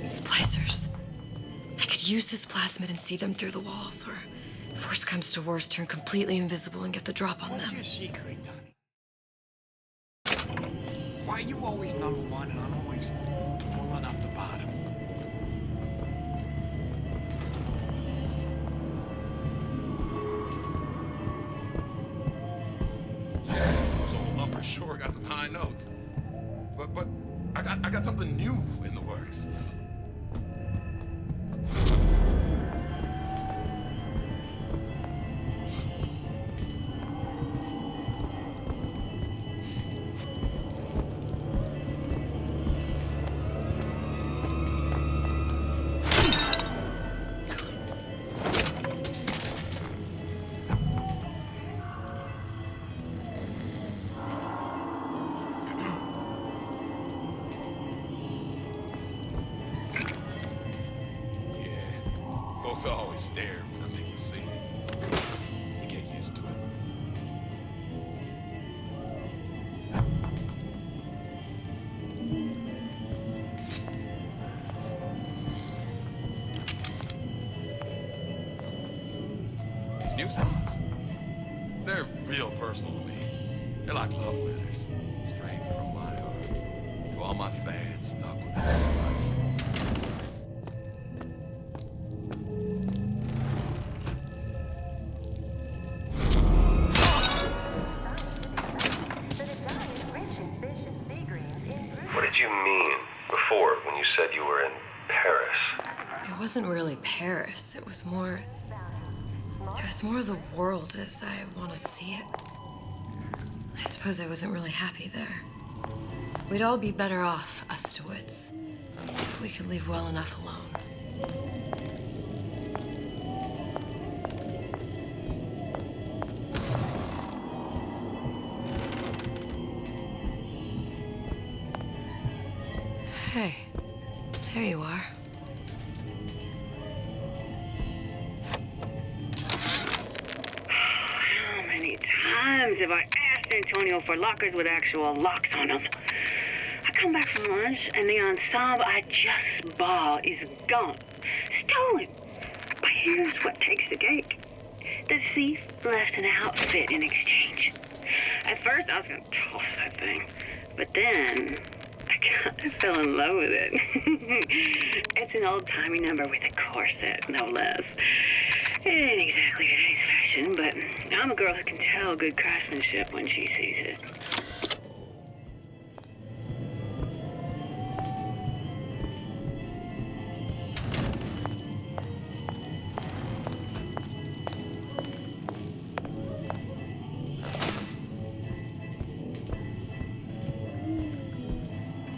Splicers. I could use this plasmid and see them through the walls, or if worst comes to worst, turn completely invisible and get the drop on them. What's your secret, Donnie? Why are you always number one and I'm always one up the bottom? So upper sure got some high notes. But I got something new in the works. Folks always stare when I make a scene. You get used to it. These new songs, they're real personal to me. They're like love letters, straight from my heart. To all my fans stuck with me. What did you mean before when you said you were in Paris? It wasn't really Paris. It was more of the world as I want to see it. I suppose I wasn't really happy there. We'd all be better off, us Stewarts, if we could leave well enough alone. Hey, there you are. How many times have I asked Antonio for lockers with actual locks on them? I come back from lunch and the ensemble I just bought is gone. Stolen. But here's what takes the cake. The thief left an outfit in exchange. At first I was gonna toss that thing, but then I kind of fell in love with it. It's an old-timey number with a corset, no less. It ain't exactly today's fashion, but I'm a girl who can tell good craftsmanship when she sees it.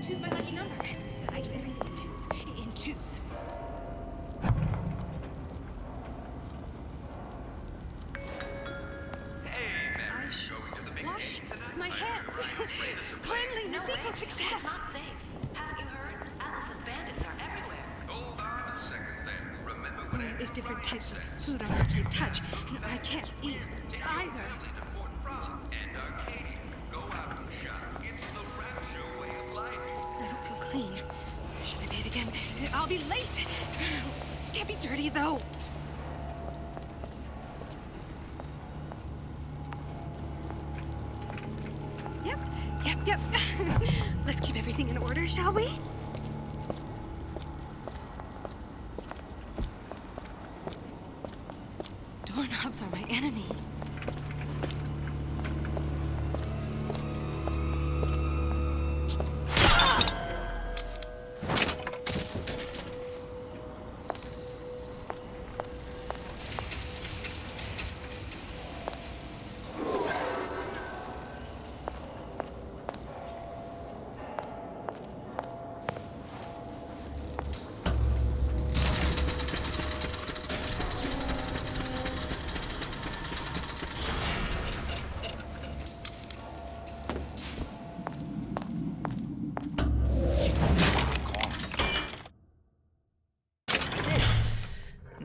Two's my lucky number. I do everything in twos. In twos. Wash my hands. Cleanliness equals success. Not safe. Haven't you heard? Alice's bandits are everywhere. Hold on a second then. Remember what There's different types of food I can't touch. I can't eat either. And Arcadia. Go out and shop. It's the rapture way of life. I don't feel clean. Should I bathe again? I'll be late. Can't be dirty though. Yep. Let's keep everything in order, shall we? Doorknobs are my enemy.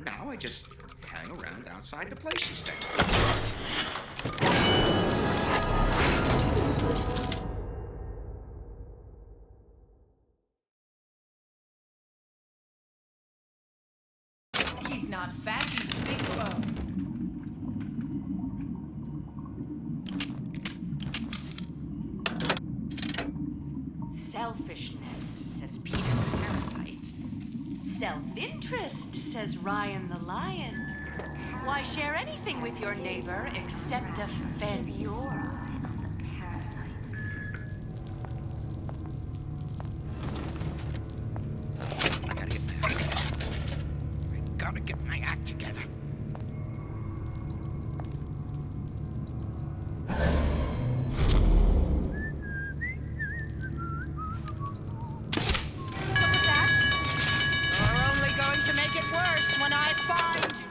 Now I just hang around outside the place you stay. not fat, he's big bone. Selfishness, says Peter the Parasite. Self-interest, says Ryan the Lion. Why share anything with your neighbor except a fence? Gotta get my act together. You're only going to make it worse when I find you.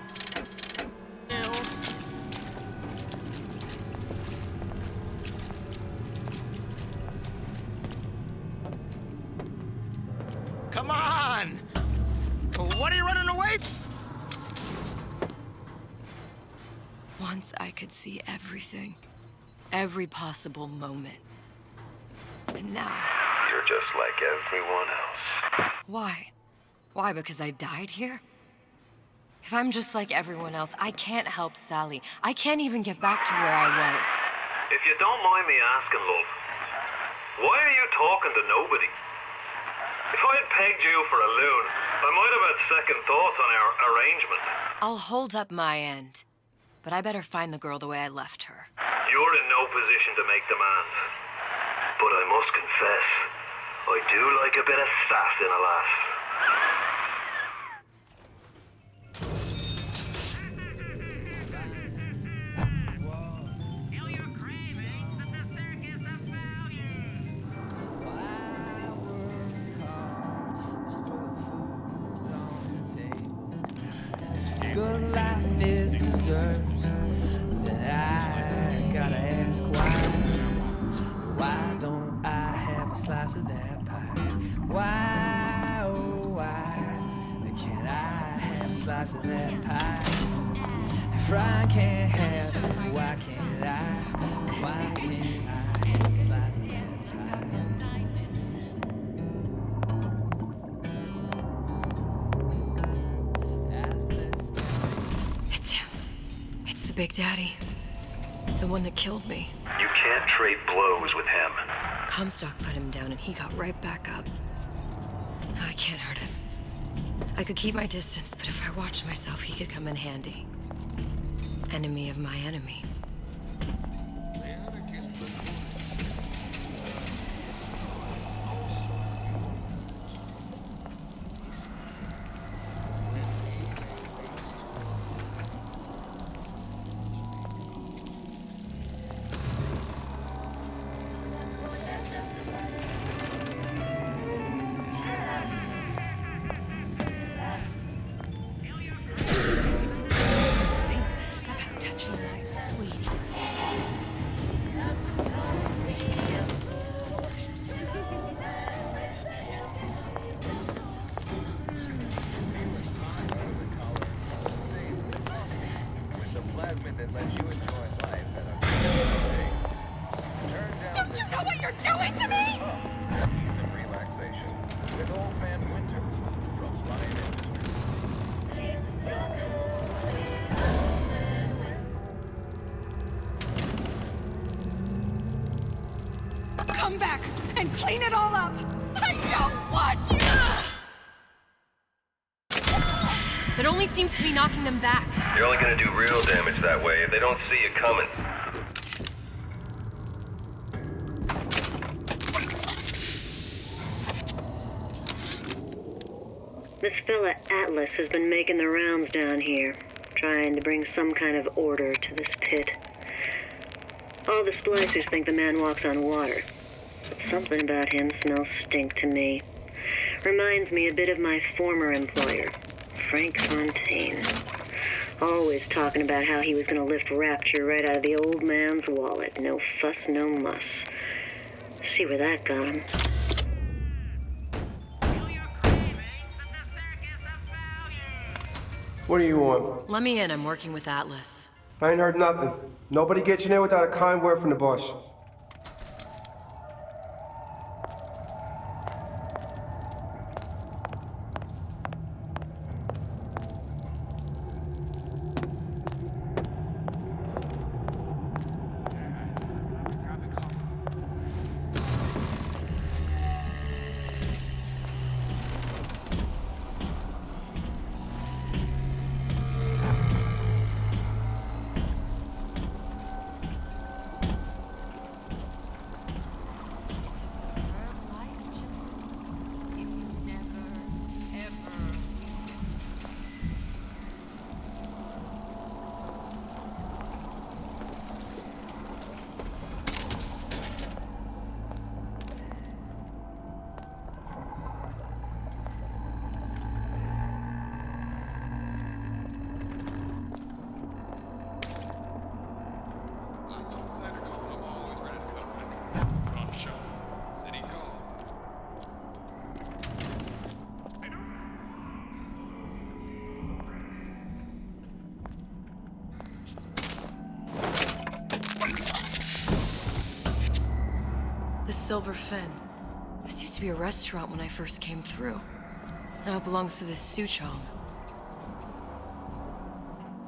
Come on! What are you running away from? Once I could see everything. Every possible moment. And now... You're just like everyone else. Why? Why, because I died here? If I'm just like everyone else, I can't help Sally. I can't even get back to where I was. If you don't mind me asking, love, why are you talking to nobody? If I'd pegged you for a loon, I might have had second thoughts on our arrangement. I'll hold up my end. But I better find the girl the way I left her. You're in no position to make demands. But I must confess, I do like a bit of sass in a lass. Good life is deserved, then I gotta ask why. Why don't I have a slice of that pie? Why, oh why can't I have a slice of that pie? If I can't have it, why can't I? Why can't I have a slice of that pie? Big Daddy. The one that killed me. You can't trade blows with him. Comstock put him down and he got right back up. Now I can't hurt him. I could keep my distance, but if I watched myself, he could come in handy. Enemy of my enemy. Don't you know what you're doing to me? Ease of relaxation with Old Man Winter from Lion Industries. Come back and clean it all up. I don't want you. That only seems to be knocking them back. You're only gonna do real damage that way if they don't see you coming. This fella Atlas has been making the rounds down here, trying to bring some kind of order to this pit. All the splicers think the man walks on water, but something about him smells stink to me. Reminds me a bit of my former employer, Frank Fontaine. Always talking about how he was going to lift Rapture right out of the old man's wallet. No fuss, no muss. See where that got him. What do you want? Let me in. I'm working with Atlas. I ain't heard nothing. Nobody gets in there without a kind word from the boss. Silver Fin. This used to be a restaurant when I first came through. Now it belongs to this Suchong.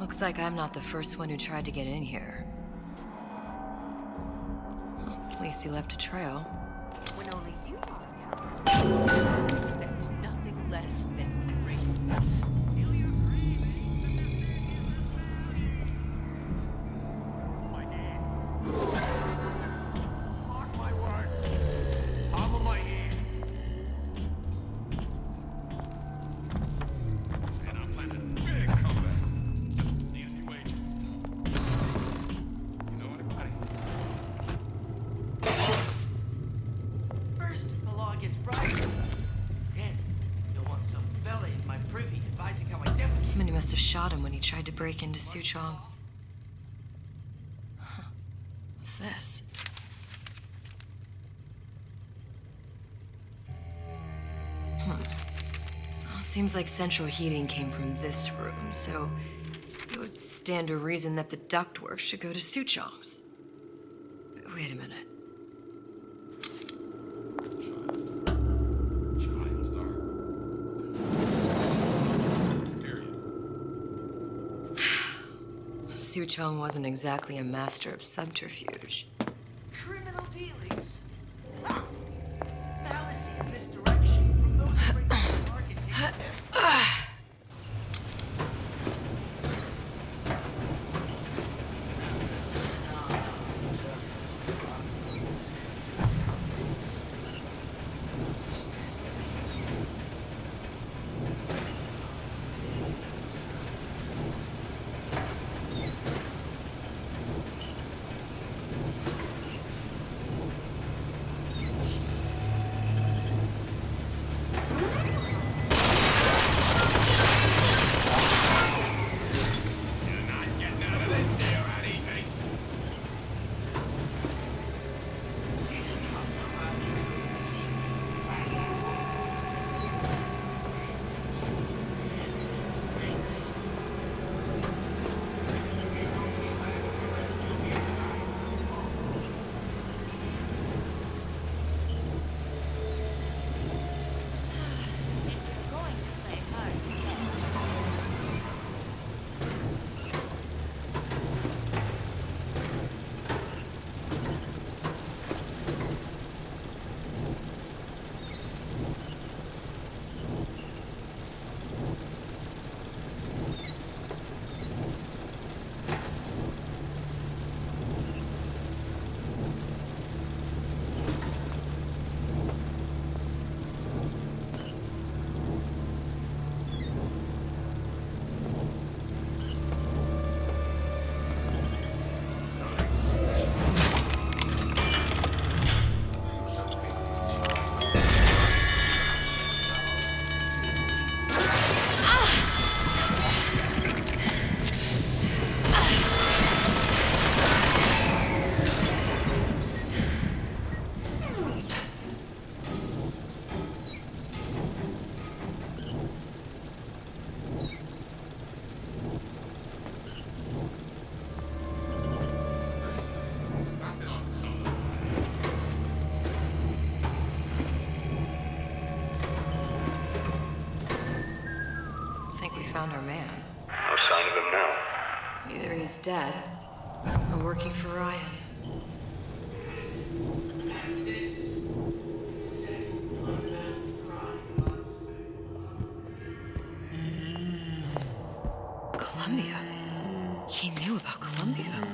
Looks like I'm not the first one who tried to get in here. Well, at least he left a trail. When only you are, expect nothing less than greatness. Mark my word. Palm of my hand. And I'm planning a big comeback. Just need a new agent. You know anybody? First, the law gets brighter. Then, you'll want some fella in my privy advising how I definitely... Somebody must have shot him when he tried to break into Suchong's. Huh. What's this? Well, seems like central heating came from this room, so it would stand to reason that the ductwork should go to Suchong's. Wait a minute. Giant star. Period. Suchong wasn't exactly a master of subterfuge. Criminal dealings. Ha! Fallacy and misdirection from those who bring the market to them. Found our man. No sign of him now. Either he's dead or working for Ryan. Columbia. He knew about Columbia.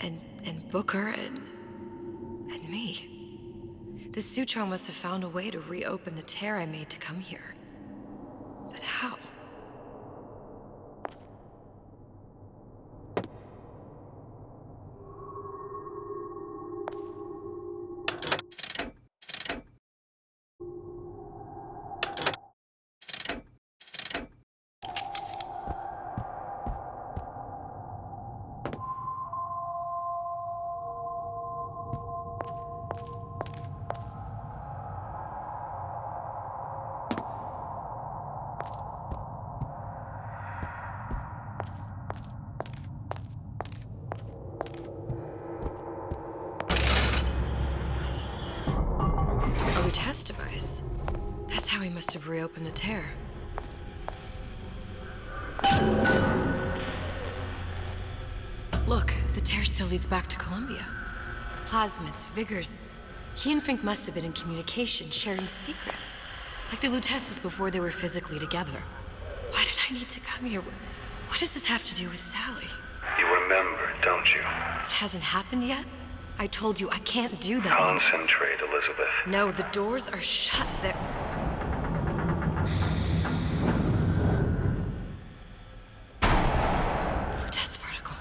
And Booker and me. This Suchong must have found a way to reopen the tear I made to come here. But how? test device. That's how he must have reopened the tear. Look, the tear still leads back to Columbia. Plasmids, Vigors. He and Fink must have been in communication, sharing secrets. Like the Luteces before they were physically together. Why did I need to come here? What does this have to do with Sally? You remember, don't you? It hasn't happened yet? I told you I can't do that anymore. Concentrate, Elizabeth. No, the doors are shut. They're... Lutece particle.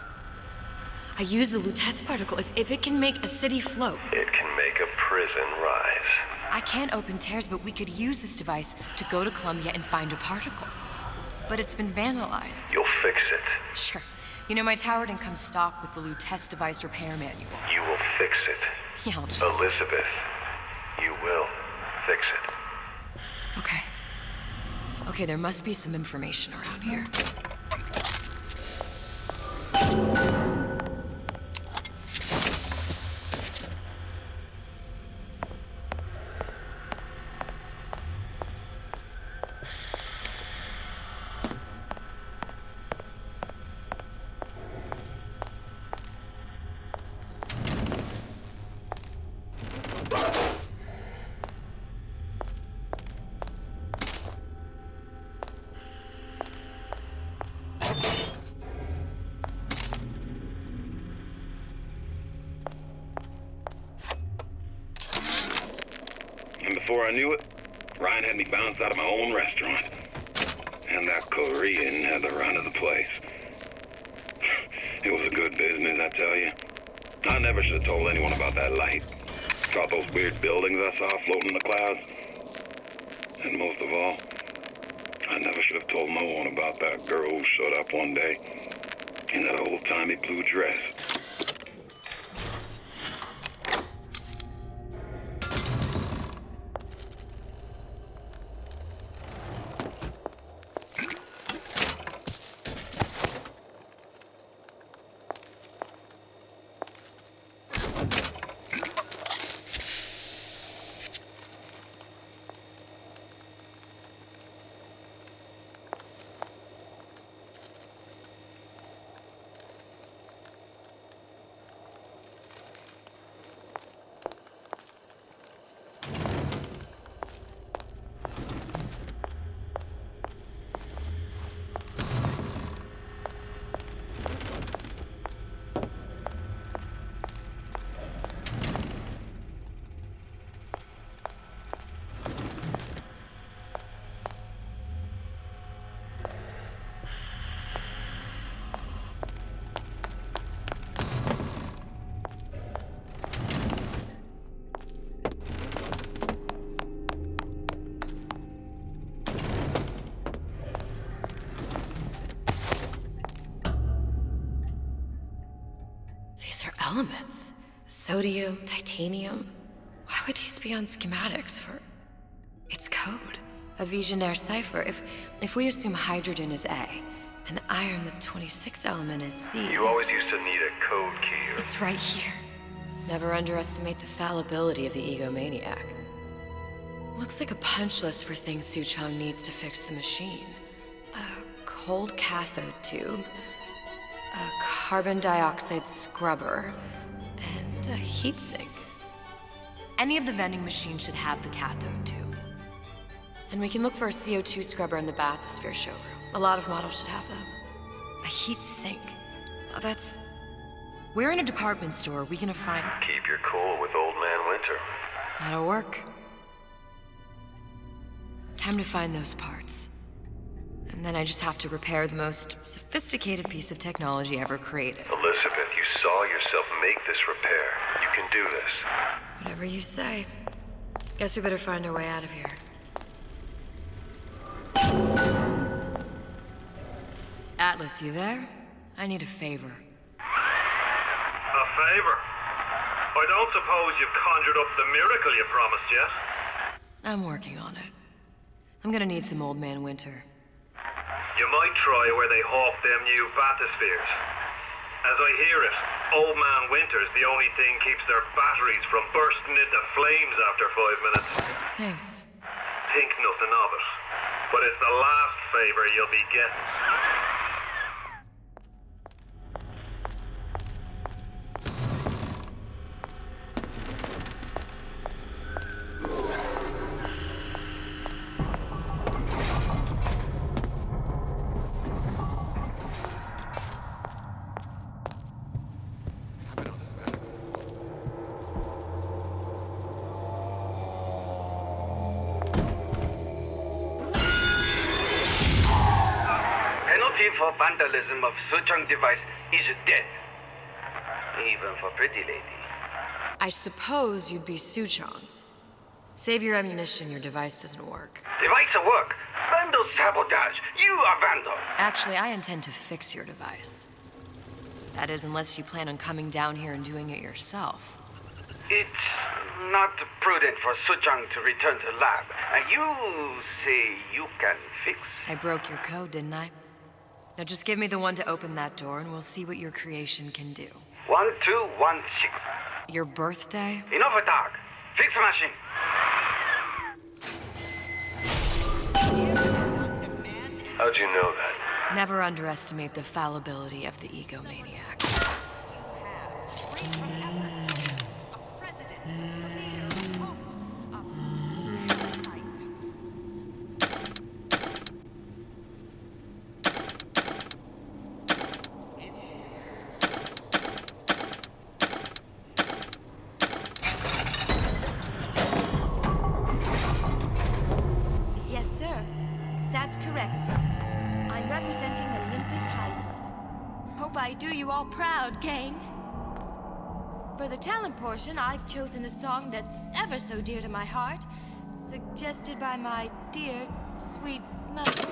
I use the Lutece particle. If it can make a city float. It can make a prison rise. I can't open tears, but we could use this device to go to Columbia and find a particle. But it's been vandalized. You'll fix it. Sure. You know, my tower didn't come stocked with the Lutece device repair manual. You will fix it. Yeah, I'll just... Elizabeth, you will fix it. Okay. Okay, there must be some information around here. And before I knew it, Ryan had me bounced out of my own restaurant. And that Korean had the run of the place. It was a good business, I tell you. I never should have told anyone about that light. About those weird buildings I saw floating in the clouds. And most of all, I never should have told no one about that girl who showed up one day in that old-timey blue dress. Elements. Sodium, titanium. Why would these be on schematics for... It's code. A Visionaire cipher. If we assume hydrogen is A, and iron, the 26th element, is C... You always used to need a code key. It's right here. Never underestimate the fallibility of the egomaniac. Looks like a punch list for things Suchong needs to fix the machine. A cold cathode tube, a carbon dioxide scrubber, and a heatsink. Any of the vending machines should have the cathode tube. And we can look for a CO2 scrubber in the bathysphere showroom. A lot of models should have them. A heatsink. Oh, that's... Where in a department store are we gonna find... Keep your cool with Old Man Winter. That'll work. Time to find those parts. And then I just have to repair the most sophisticated piece of technology ever created. Elizabeth, you saw yourself make this repair. You can do this. Whatever you say. Guess we better find our way out of here. Atlas, you there? I need a favor. A favor? I don't suppose you've conjured up the miracle you promised yet? I'm working on it. I'm gonna need some Old Man Winter. You might try where they hawk them new bathyspheres. As I hear it, Old Man Winter's the only thing keeps their batteries from bursting into flames after 5 minutes. Thanks. Think nothing of it. But it's the last favor you'll be getting. For vandalism of Suchong device is death. Even for pretty lady. I suppose you'd be Suchong. Save your ammunition, your device doesn't work. Device work. Vandal sabotage. You are vandal. Actually, I intend to fix your device. That is, unless you plan on coming down here and doing it yourself. It's not prudent for Suchong to return to lab. And you say you can fix? I broke your code, didn't I? Now just give me the one to open that door and we'll see what your creation can do. 1216. Your birthday? Enough talk. Fix machine. How'd you know that? Never underestimate the fallibility of the egomaniac. I do you all proud, gang. For the talent portion, I've chosen a song that's ever so dear to my heart, suggested by my dear, sweet mother.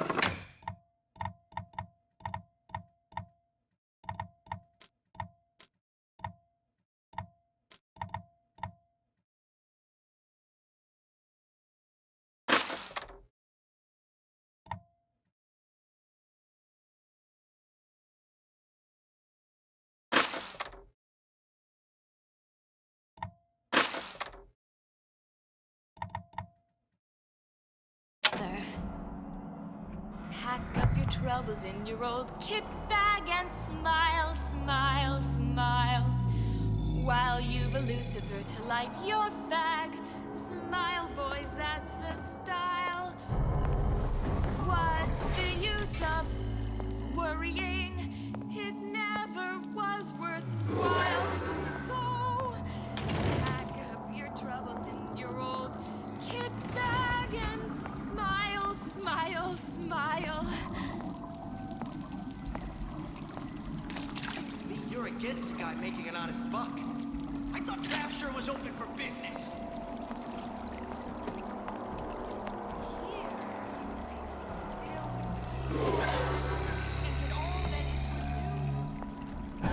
Pack up your troubles in your old kit bag and smile, smile, smile. While you've a Lucifer to light your fag. Smile, boys, that's the style. What's the use of worrying? It never was worthwhile. So, pack up your troubles in your old kit bag and smile, smile, smile. You're against a guy making an honest buck. I thought Rapture was open for business.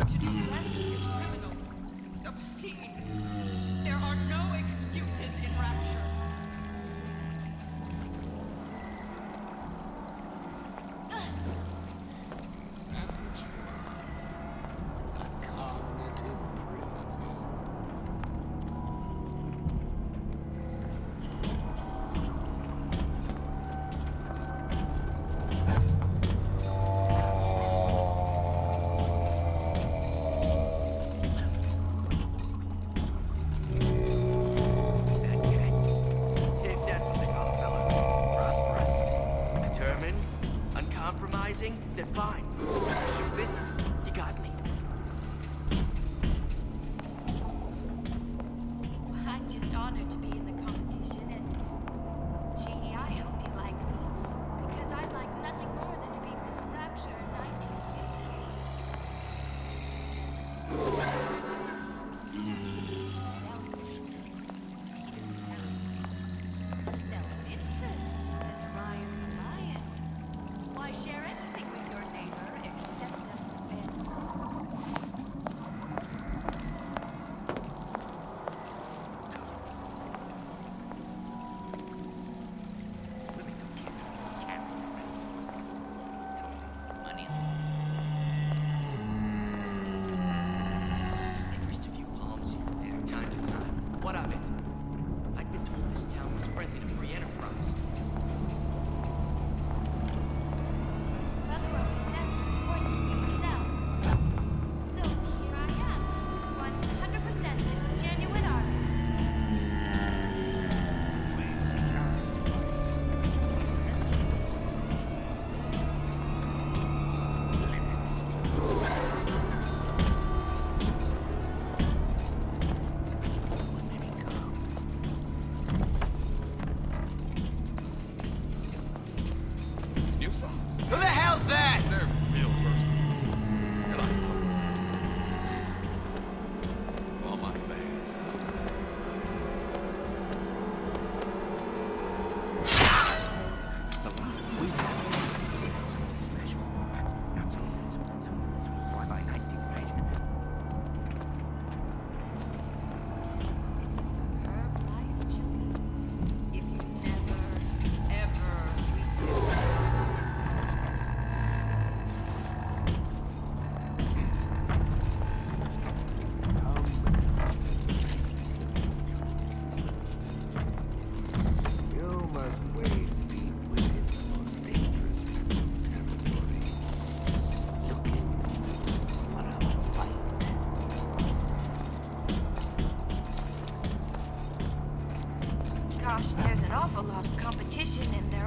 To do less is criminal, obscene. There are no excuses in Rapture. Then fine. Shoot Vince. You got me. I'm just honored to be in the competition, and gee, I hope you like me, because I'd like nothing more than to be Miss Rapture in 1988. Self-interest, says Ryan the Lion. Why share anything with your neighbor except a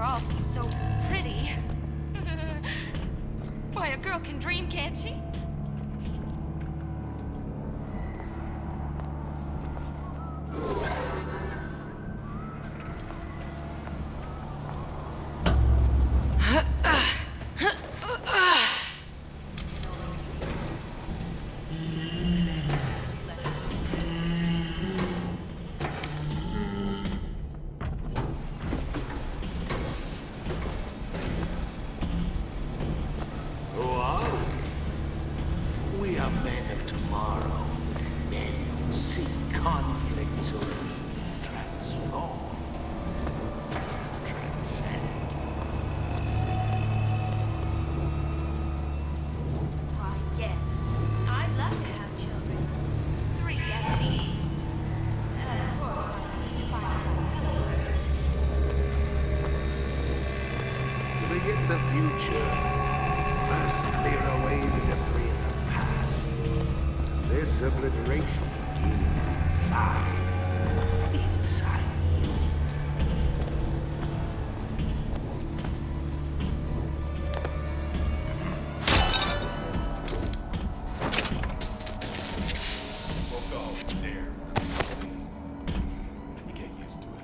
all so pretty. Why, a girl can dream, can't she? We are men of tomorrow, men who see conflict so that we transform, transcend. Why, yes. I'd love to have children. 3 at least. Of course, I need to find out how Bella works. To begin the future, first clear away the debris of the past. This obliteration begins inside you. Won't go there. You get used to it.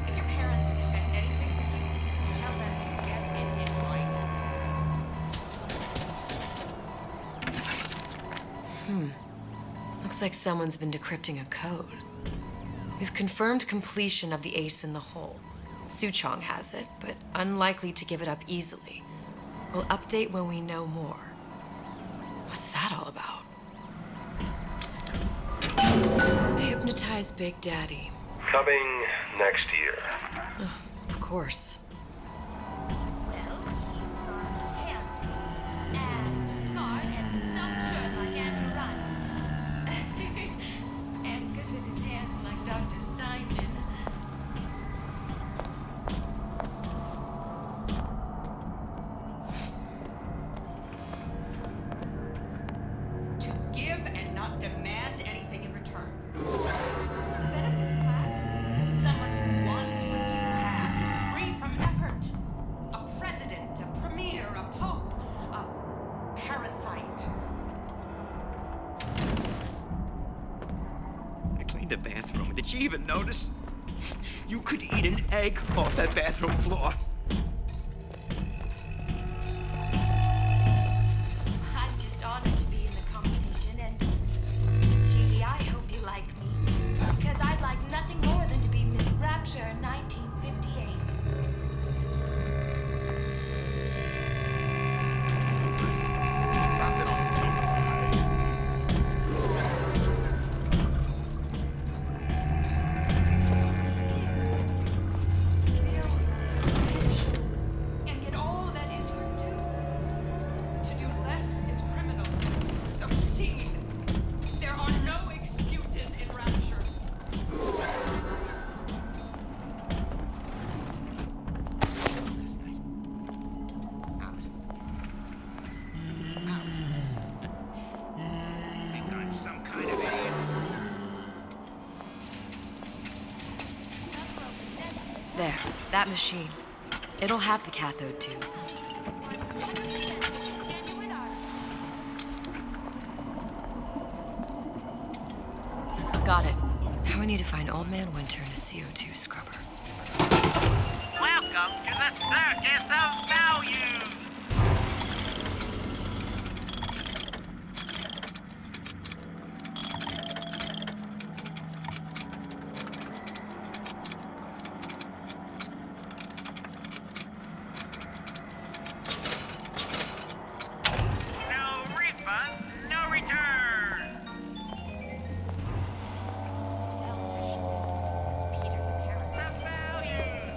If your parents expect anything from you, tell them to get it in right now. Looks like someone's been decrypting a code. We've confirmed completion of the ace in the hole. Suchong has it, but unlikely to give it up easily. We'll update when we know more. What's that all about? Hypnotize Big Daddy. Coming next year. Of course. Well, he's handsome and smart and self-assured like Andrew Ryan. And good with his hands like Dr. Steinman. To give and not demand anything in return. The benefits class. Someone who wants what you have, free from effort. A president, a premier, a pope, a parasite. I cleaned the bathroom. Did she even notice? You could eat an egg off that bathroom floor. I'm just honored to be in the competition, and gee, I hope you like me. Because I'd like nothing more than to be Miss Rapture in 1958. Dropped it on the top. Feel rich and get all that is her due. To do less is criminal. Obscene. There are no excuses in Rapture. Last night. Out. Out. Think I'm some kind of idiot? There, that machine. It'll have the cathode tube. 100% genuine art. Got it. Now I need to find Old Man Winter in a CO2 scrubber. Welcome to the Circus of Value. No refund, no return. Selfishness, says Peter the parasite.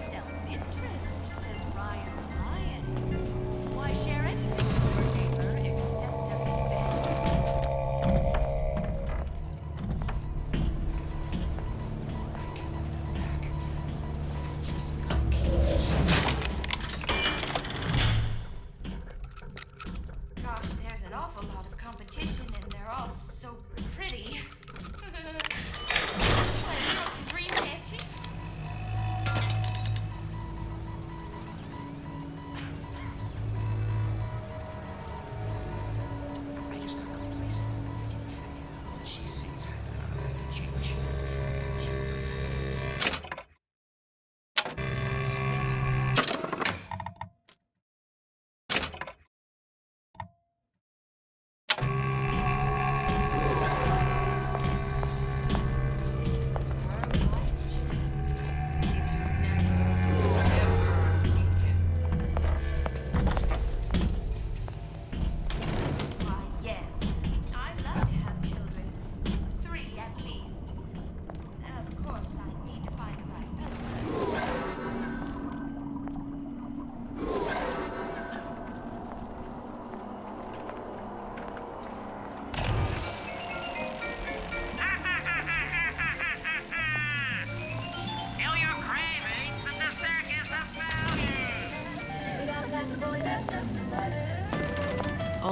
Self-interest, says Ryan the lion.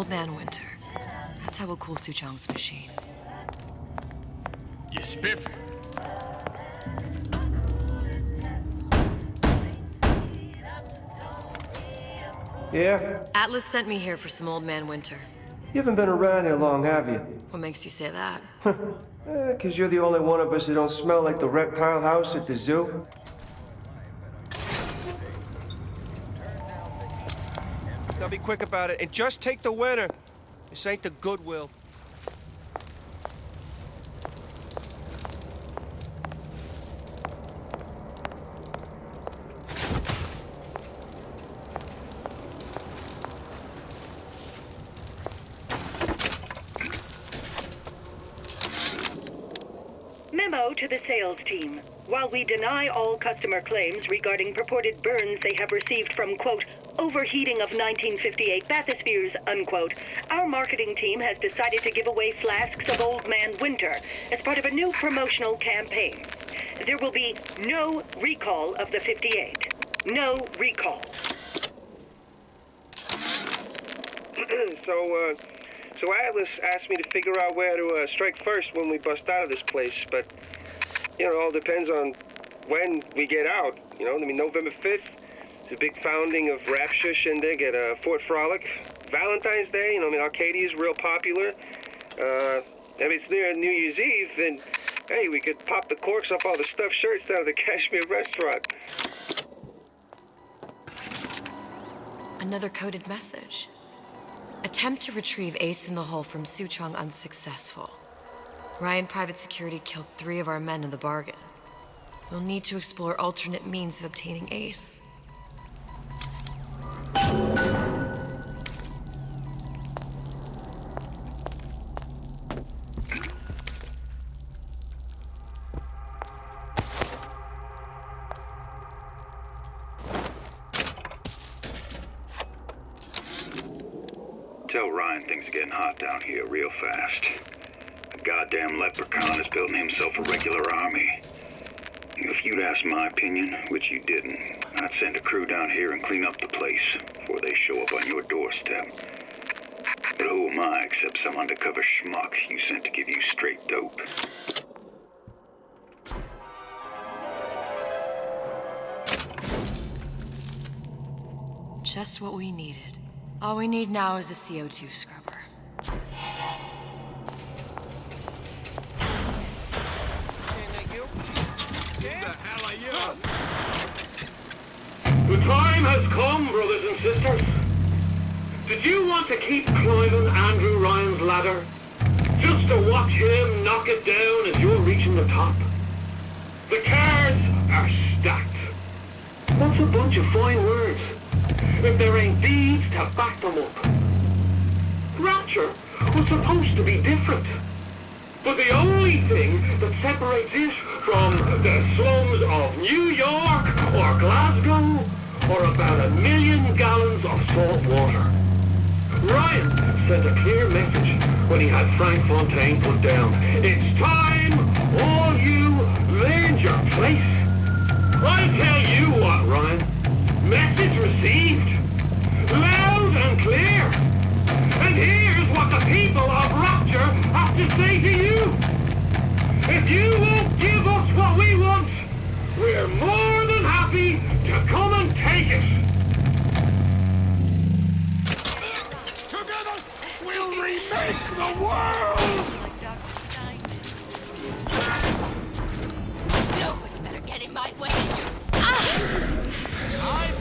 Old Man Winter. That's how we'll cool Suchong's machine. You spiffy. Yeah? Atlas sent me here for some Old Man Winter. You haven't been around here long, have you? What makes you say that? 'Cause you're the only one of us who don't smell like the reptile house at the zoo. Now be quick about it, and just take the winner. This ain't the Goodwill. Memo to the sales team. While we deny all customer claims regarding purported burns they have received from, quote, overheating of 1958 bathyspheres, unquote, our marketing team has decided to give away flasks of Old Man Winter as part of a new promotional campaign. There will be no recall of the 58. No recall. So Atlas asked me to figure out where to strike first when we bust out of this place, but, you know, it all depends on when we get out, you know? I mean, November 5th is a big founding of Rapture shindig at Fort Frolic. Valentine's Day, you know, I mean, Arcadia's real popular. If it's near New Year's Eve, then, hey, we could pop the corks off all the stuffed shirts down at the Kashmir restaurant. Another coded message. Attempt to retrieve Ace in the Hole from Suchong unsuccessful. Ryan Private Security killed 3 of our men in the bargain. We'll need to explore alternate means of obtaining Ace. Tell Ryan things are getting hot down here real fast. The goddamn leprechaun is building himself a regular army. If you'd asked my opinion, which you didn't, I'd send a crew down here and clean up the place before they show up on your doorstep. But who am I except some undercover schmuck you sent to give you straight dope? Just what we needed. All we need now is a CO2 scrubber. The time has come, brothers and sisters. Did you want to keep climbing Andrew Ryan's ladder? Just to watch him knock it down as you're reaching the top? The cards are stacked. That's a bunch of fine words, if there ain't deeds to back them up. Rapture was supposed to be different. But the only thing that separates it from the slums of New York or Glasgow or about 1 million gallons of salt water. Ryan sent a clear message when he had Frank Fontaine put down. It's time all you learned your place. I tell you what, Ryan. Message received. Loud and clear. And here's what the people of Rapture have to say to you. If you won't give us what we want, we're more than happy to come and take it. Together, we'll remake the world! Nobody better get in my way.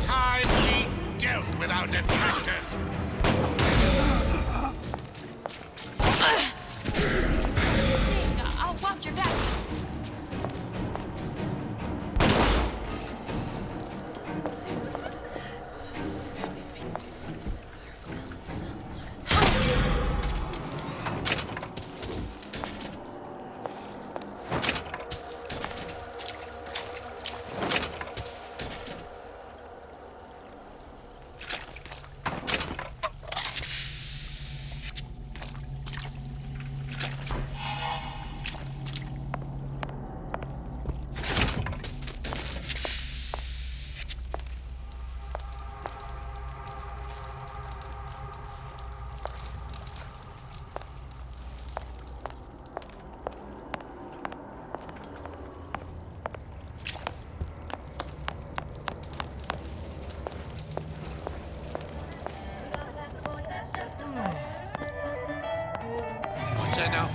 Time we dealt with our detractors. I'll watch your back. you know.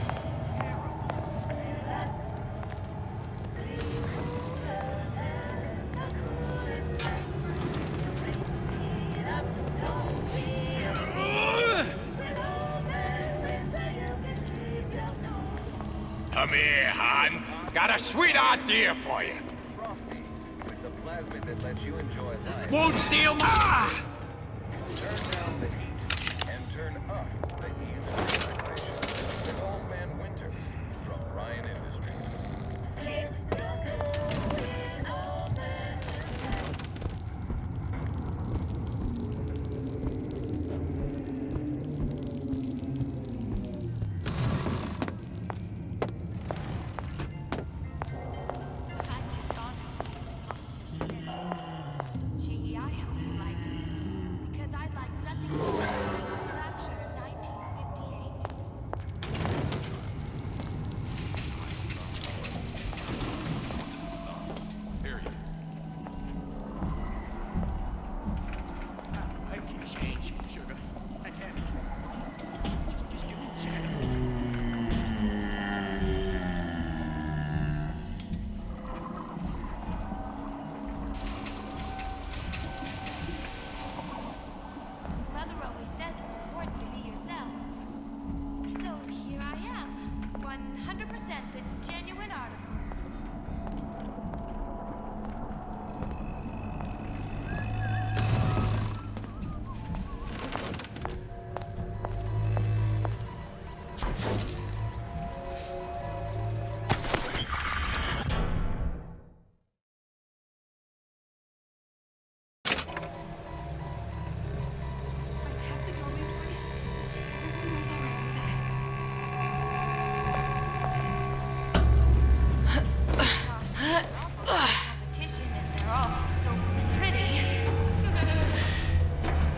Come here, hon. Got a sweet idea for you. Frosty, with the plasmid that lets you enjoy life. Won't steal my... Turn down the heat and turn up the ease of relaxation with Old Man Winter from Ryan Industries. I'm just honored to be in the competition. Gee, I hope you like me, because I'd like nothing more than to witness rapture in 1958. Period. I can change, sugar. I can. Just give me a chance. Mother always says it's important to be yourself. So here I am, 100% the genuine article. I've tapped the going twice. Everyone's all right inside. Gosh, they're awful competition and they're all so pretty.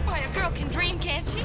Why, a girl can dream, can't she?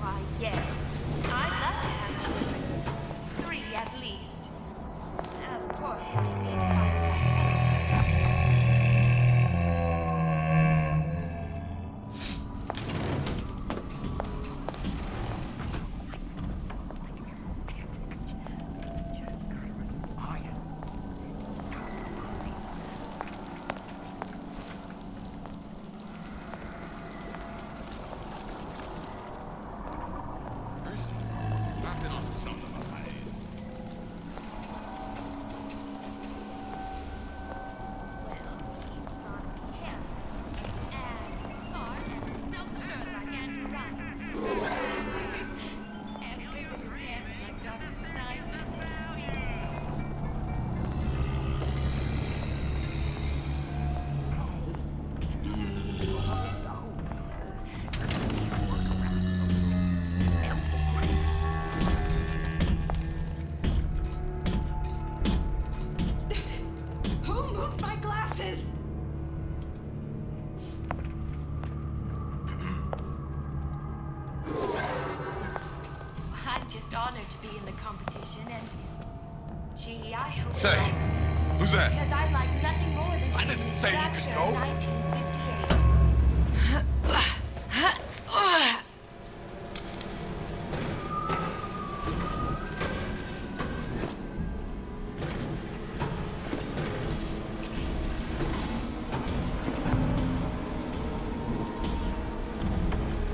Why, yes. I'd love to have children. 3 at least. Of course, I need to find the right one first. Person, I've been off something about my head. And smart and self-assured like Andrew Ryan. And big with his hands like Dr. Stein. Who moved my glasses? I'm just honored to be in the competition and... Gee, I hope... Say, who's that? Because I'd like nothing more than... I didn't say you could go. 1958.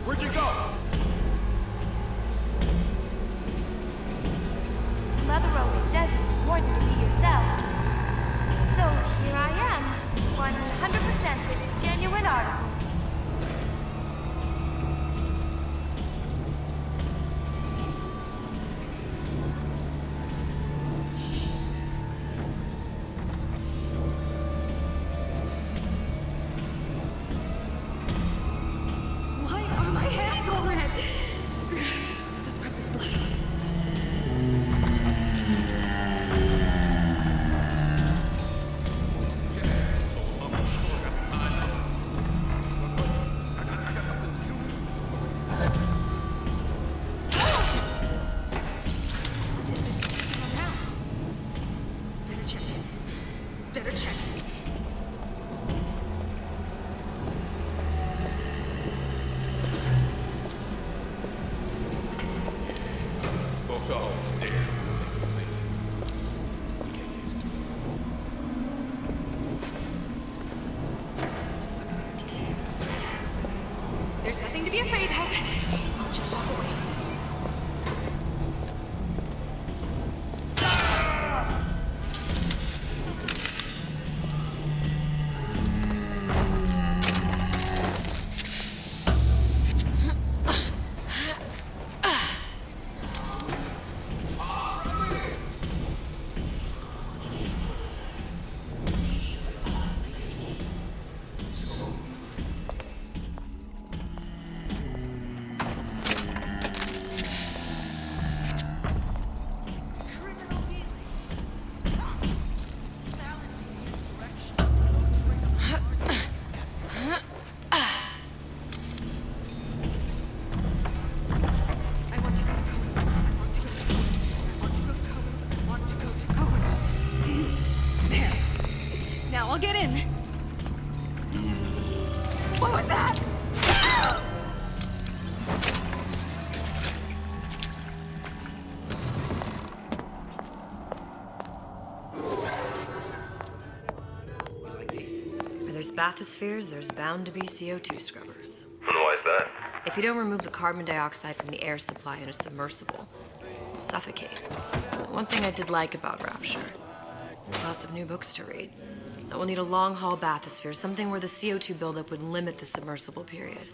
Where'd you go? Mother always says it's important to be yourself. So here I am, 100% the genuine It's always there. There's nothing to be afraid of. I'll just walk away. I'll get in. What was that? Where there's bathyspheres, there's bound to be CO2 scrubbers. And why is that? If you don't remove the carbon dioxide from the air supply in a submersible, you'll suffocate. One thing I did like about Rapture, lots of new books to read. That will need a long-haul bathysphere, something where the CO2 buildup would limit the submersible period.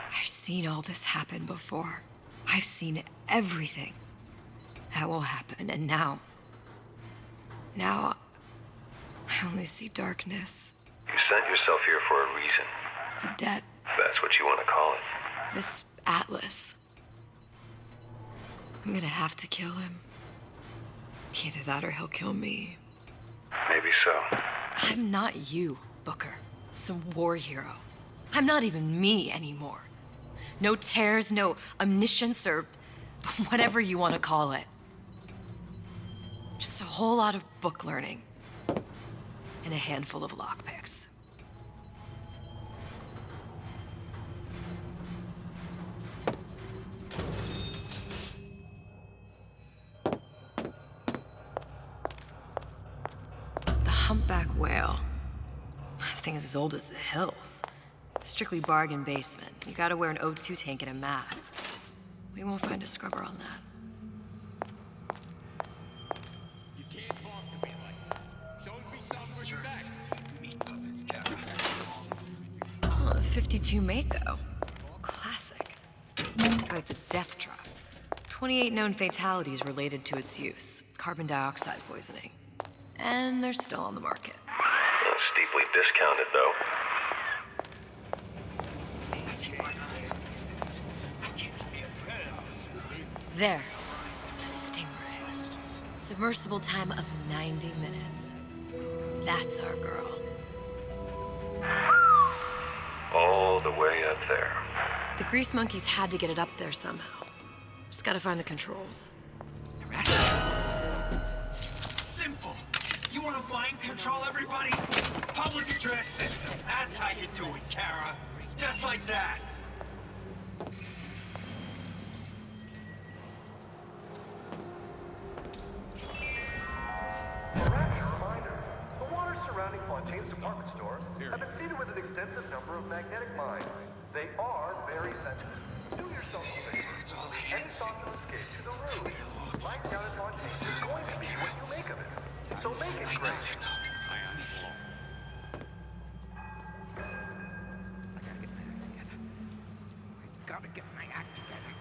I've seen all this happen before. I've seen everything that will happen, and now I only see darkness. You sent yourself here for a reason. A debt. If that's what you want to call it. This Atlas. I'm gonna have to kill him. Either that or he'll kill me. Maybe so. I'm not you, Booker. Some war hero. I'm not even me anymore. No tears, no omniscience, or whatever you want to call it. Just a whole lot of book learning. And a handful of lockpicks. The humpback whale. That thing is as old as the hills. Strictly bargain basement. You gotta wear an O2 tank and a mask. We won't find a scrubber on that. You can't talk to me like that. Show me something with your back. Meat puppets, Captain. Oh, the 52 Mako. Classic. Oh, it's a death trap. 28 known fatalities related to its use. Carbon dioxide poisoning. And they're still on the market. Steeply discounted, though. There. The Stingray. Submersible time of 90 minutes. That's our girl. All the way up there. The grease monkeys had to get it up there somehow. Just gotta find the controls. Simple. You want to mind control everybody? Public address system. That's how you do it, Kara. Just like that. The waters surrounding Fontaine's department store have been seeded with an extensive number of magnetic mines. They are very sensitive. Do yourself a favor. It's all Any thoughts of escape to the room. Life down at Fontaine is going to be what you make of it. So make it great. gotta get my act together.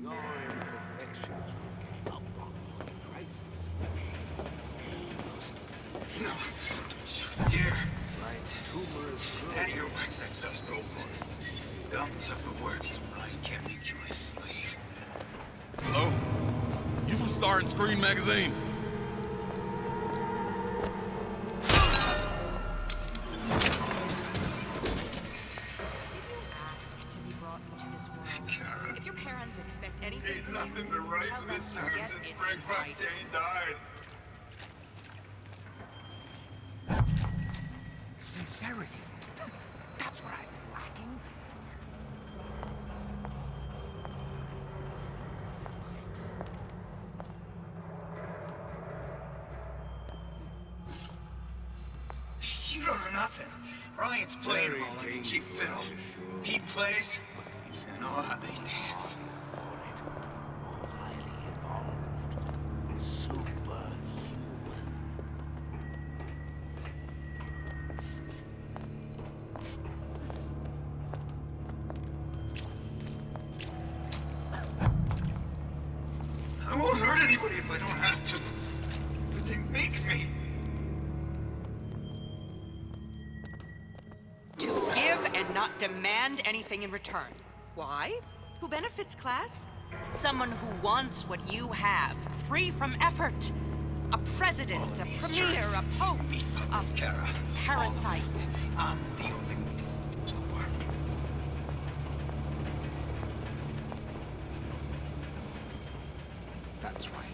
Your imperfections will gain up on prices. No, don't you dare. Like tumorous growth. Out of your wax, that stuff's gold. Gums up the works so Ryan can't make you his slave. Hello? You from Star and Screen magazine? If your parents expect anything, Ain't nothing been right for this town since Frank Fontaine died. Sincerity. That's what I've been lacking. You don't know nothing. Ryan's playing them all like a cheap fiddle. He plays, and all how they dance. Highly evolved. Superhuman. I won't hurt anybody if I don't have to. But they make me. To give and not demand anything in return. Why? Who benefits, class? Someone who wants what you have, free from effort. A president, a premier, a pope, a parasite. I'm the only one to work. That's right.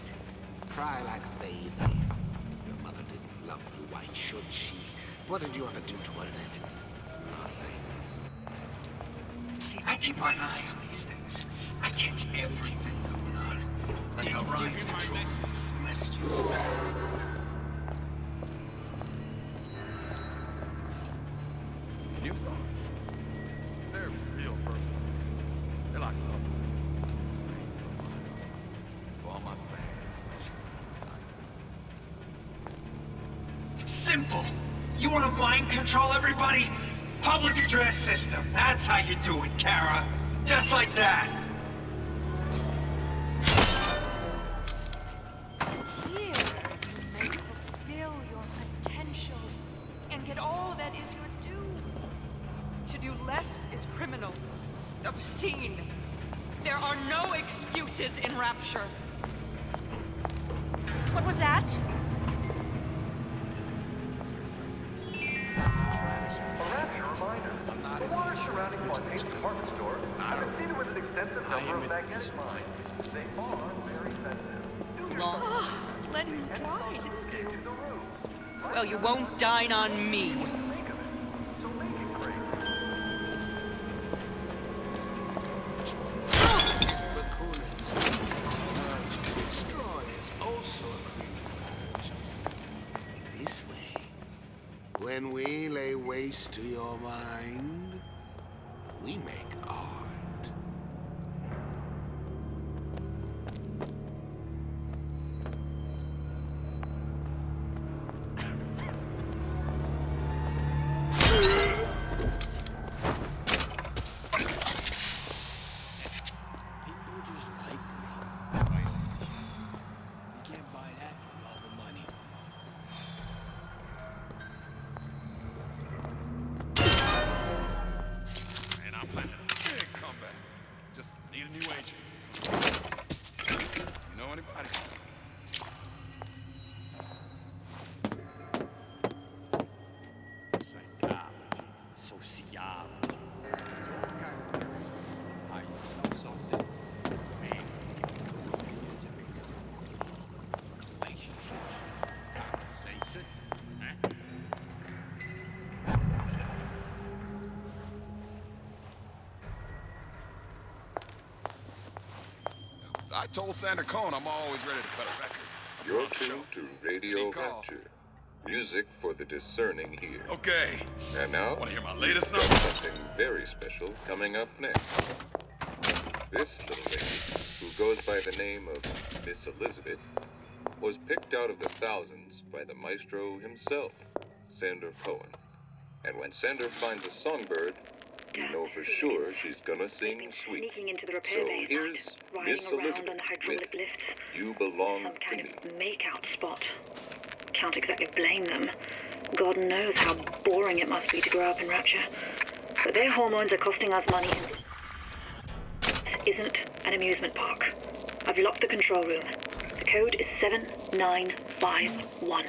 Cry like a baby. Your mother didn't love you. Why should she? What did you want to do to earn it? Nothing. See, I keep my eye on these things. I catch everything going on. Like how Ryan's controlling these messages. You saw them. They're real personal. They're like love. To all my fans. It's simple. You want to mind control everybody? Public address system. That's how you do it, Kara. Just like that. Here, you may fulfill your potential and get all that is your due. To do less is criminal, obscene. There are no excuses in Rapture. What was that? A Rapture reminder. The water surrounding Fontaine's department store has been seeded with an extensive number of magnetic mines. They are very sensitive. Do yourself Let him dry, didn't you? Well, you won't dine on me. His coolness urge to destroy is also a creature. This way, when we lay waste to your mind, we make art. People just like me. You can't buy that for love or money. And I'm planning a big comeback. Just need a new agent. You know anybody? Psychology, sociology. How you sell something, man, relationships, conversation, huh? I told Sander Cohn I'm always ready to cut a record. You're tuned to Radio Rapture. Music for the discerning ear. Okay. And now, Want to hear my latest number? something very special coming up next. This little lady, who goes by the name of Miss Elizabeth, was picked out of the thousands by the maestro himself, Sander Cohen. And when Sander finds a songbird, you know for sure she's gonna sing sweet. Sneaking into the repair bay So at here's night, riding Miss around Elizabeth on the hydraulic with lifts. You Belong Some to kind Me. of make-out spot. Can't exactly blame them. God knows how boring it must be to grow up in Rapture. But their hormones are costing us money, and this isn't an amusement park. I've locked the control room. The code is 7951.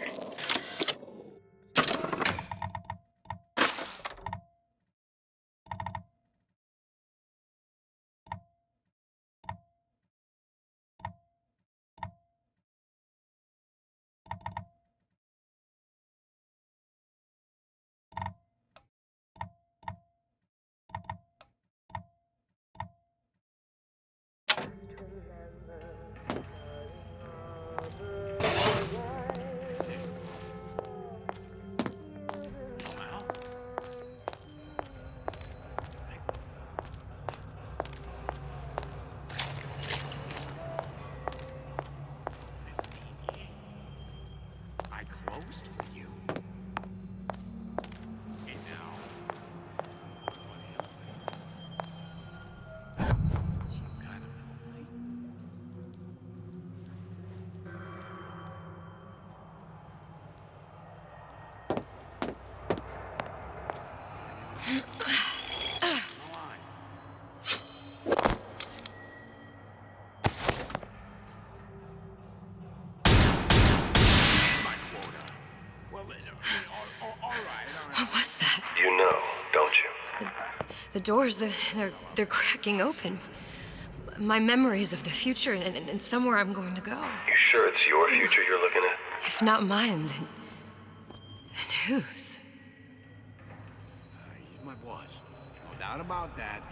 I closed for you. And now, some kind of memory. What was that? You know, don't you? The doors, they're cracking open. My memories of the future and somewhere I'm going to go. You sure it's your future you're looking at? If not mine, then whose? He's my boss. No doubt about that.